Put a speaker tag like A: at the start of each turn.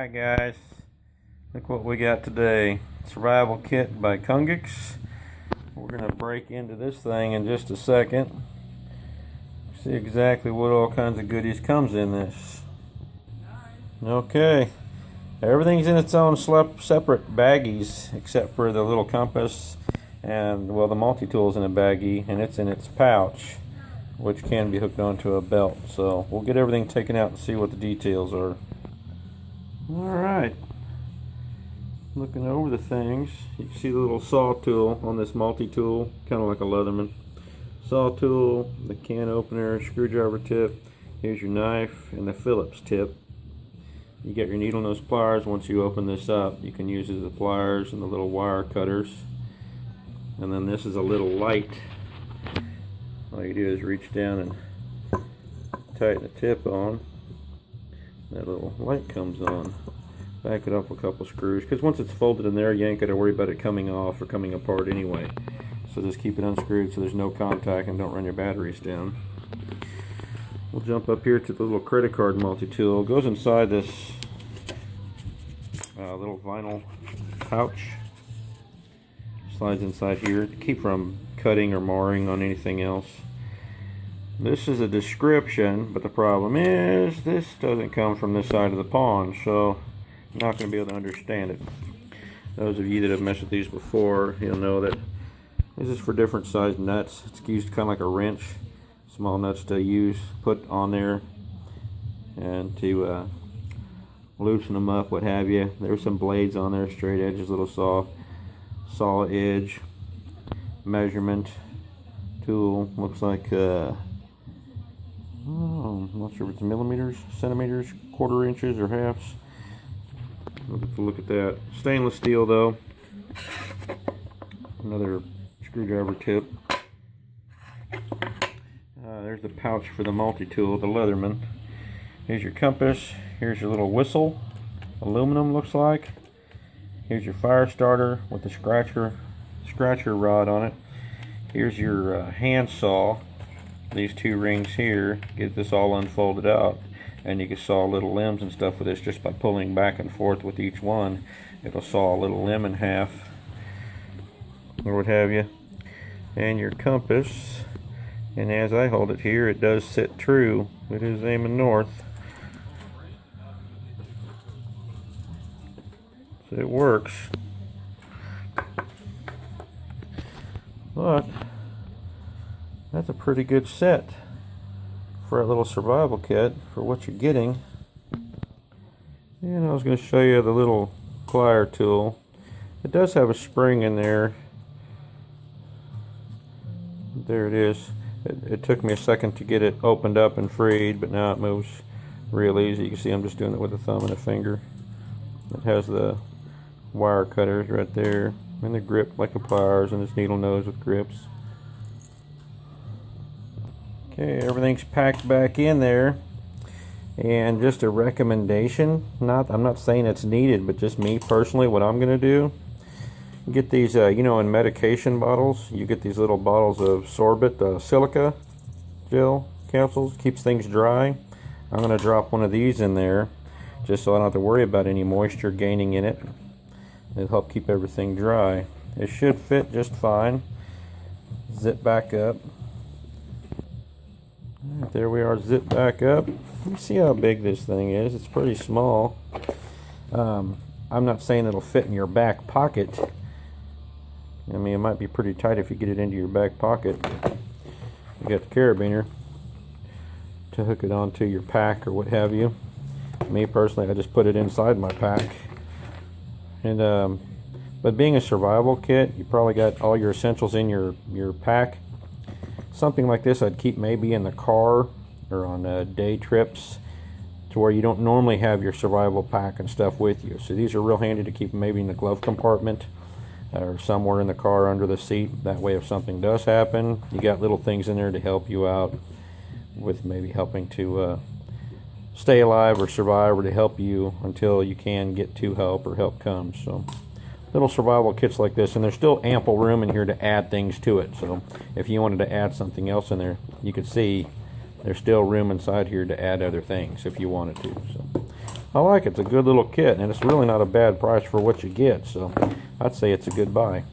A: Alright guys, look what we got today. Survival Kit by Kungix. We're going to break into this thing in just a second. See exactly what all kinds of goodies comes in this. Okay, everything's in its own separate baggies except for the little compass and, well, the multi-tool's in a baggie and it's in its pouch, which can be hooked onto a belt. So we'll get everything taken out and see what the details are. Alright, looking over the things, you can see the little saw tool on this multi-tool, kind of like a Leatherman. Saw tool, the can opener, screwdriver tip, here's your knife, and the Phillips tip. You get your needle nose pliers. Once you open this up, you can use it as the pliers and the little wire cutters. And then this is a little light. All you do is reach down and tighten the tip on. That little light comes on. Back it up a couple screws, because once it's folded in there, you ain't got to worry about it coming off or coming apart anyway. So just keep it unscrewed so there's no contact and don't run your batteries down. We'll jump up here to the little credit card multi-tool. It goes inside this little vinyl pouch. Slides inside here to keep from cutting or marring on anything else. This is a description, but the problem is this doesn't come from this side of the pond, so you're not going to be able to understand it. Those of you that have messed with these before, you'll know that this is for different size nuts. It's used kind of like a wrench. Small nuts to use, put on there, and to loosen them up, what have you. There's some blades on there, straight edges, little saw edge, measurement tool. Looks like I'm not sure if it's millimeters, centimeters, quarter inches, or halves. We'll have to look at that. Stainless steel though. Another screwdriver tip. There's the pouch for the multi-tool, the Leatherman. Here's your compass. Here's your little whistle. Aluminum looks like. Here's your fire starter with the scratcher rod on it. Here's your hand saw. These two rings here get this all unfolded out, and you can saw little limbs and stuff with this just by pulling back and forth with each one. It'll saw a little limb in half or what have you. And your compass, and as I hold it here, it does sit true. It is aiming north, so it works. But that's a pretty good set for a little survival kit for what you're getting. And I was going to show you the little plier tool. It does have a spring in there. There it is. It took me a second to get it opened up and freed, but now it moves real easy. You can see I'm just doing it with a thumb and a finger. It has the wire cutters right there, and the grip like the pliers, and this needle nose with grips. Okay, everything's packed back in there, and just a recommendation, I'm not saying it's needed, but just me personally, what I'm going to do, get these, in medication bottles, you get these little bottles of sorbate, silica gel capsules, keeps things dry. I'm going to drop one of these in there, just so I don't have to worry about any moisture gaining in it. It'll help keep everything dry. It should fit just fine. Zip back up. There we are, zip back up. You see how big this thing is. It's pretty small. I'm not saying it'll fit in your back pocket. I mean, it might be pretty tight if you get it into your back pocket. You got the carabiner to hook it onto your pack or what have you. Me personally, I just put it inside my pack. And but being a survival kit, you probably got all your essentials in your pack. Something like this I'd keep maybe in the car or on day trips to where you don't normally have your survival pack and stuff with you. So these are real handy to keep maybe in the glove compartment or somewhere in the car under the seat. That way if something does happen, you got little things in there to help you out with maybe helping to stay alive or survive, or to help you until you can get to help or help comes. So little survival kits like this, and there's still ample room in here to add things to it. So if you wanted to add something else in there, you could see there's still room inside here to add other things if you wanted to. So I like it. It's a good little kit, and it's really not a bad price for what you get, so I'd say it's a good buy.